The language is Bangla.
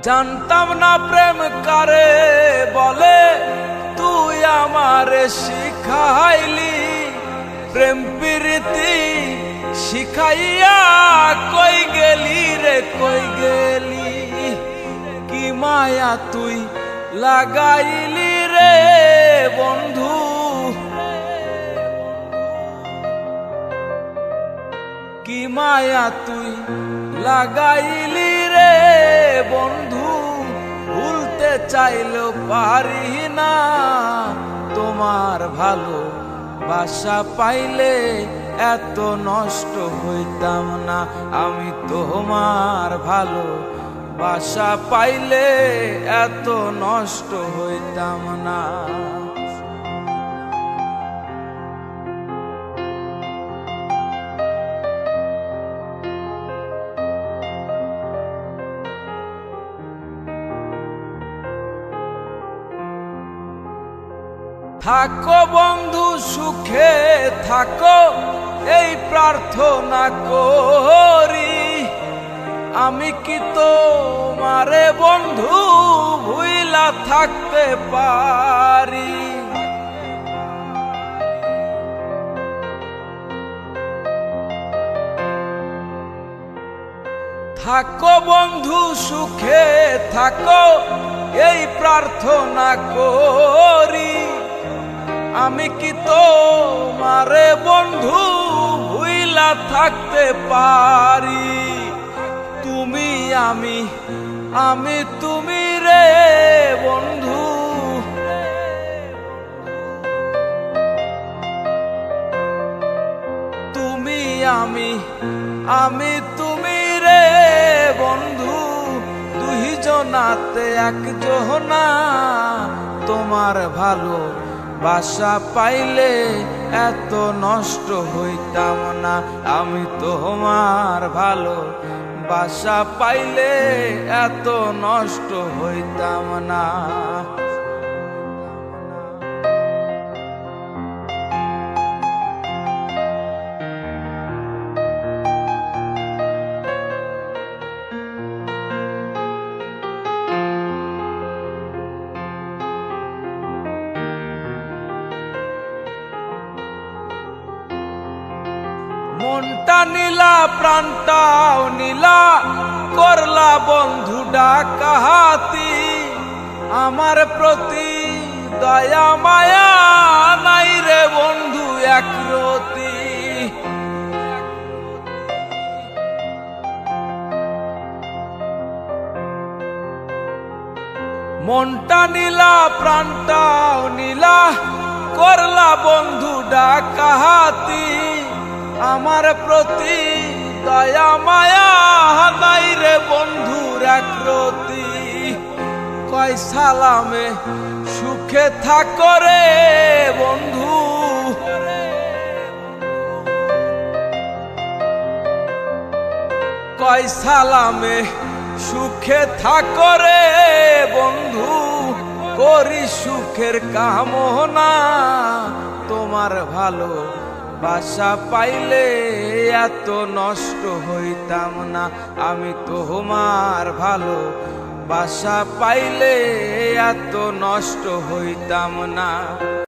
জানতাম না প্রেম কারে বলে, তুই আমারে শিখাইলি। প্রেম প্রীতি শিখাইয়া কই গেলি রে কই গেলি। কি মায়া তুই লাগাইলি রে বন্ধু, কি মায়া তুই লাগাইলি রে বন্ধু। ভুলতে চাইলেও পারি না, তোমার ভালো বাসা পাইলে এত নষ্ট হইতাম না। আমি তোমার ভালো বাসা পাইলে এত নষ্ট হইতাম না। থাকো বন্ধু সুখে থাকো, এই প্রার্থনা করি। আমি কি তোমারে বন্ধু ভুইলা থাকতে পারি। থাকো বন্ধু সুখে থাকো, এই প্রার্থনা করি। আমি কি তোমারে বন্ধু ভুইলা থাকতে পারি। তুমি আমি আমি তুমি রে বন্ধু, তুমি আমি তুমি রে বন্ধু। দুইজনাতে একজনা, তোমার ভালো বাসা পাইলে এত নষ্ট হইতাম না। আমি তোমার ভালো বাসা পাইলে এত নষ্ট হইতাম না। মনটা নীলা প্রাণটাও নীলা, করলা বন্ধু ডাকাহাতি। আমার প্রতি দয়া মায়া নাই রে বন্ধু একরতি। মনটা নীলা প্রাণটাও নীলা, করলা বন্ধু ডাকাহাতি। আমার প্রতি দয়া মায়া নাই রে বন্ধুর একরতি। কয় সালামে সুখে থাকো রে বন্ধু, কয় সালামে সুখে থাকো রে বন্ধু। করি সুখের কামনা, তোমার ভালো বাসা পাইলে এত নষ্ট হইতাম না। আমি তোমার ভালো বাসা পাইলে এত নষ্ট হইতাম না।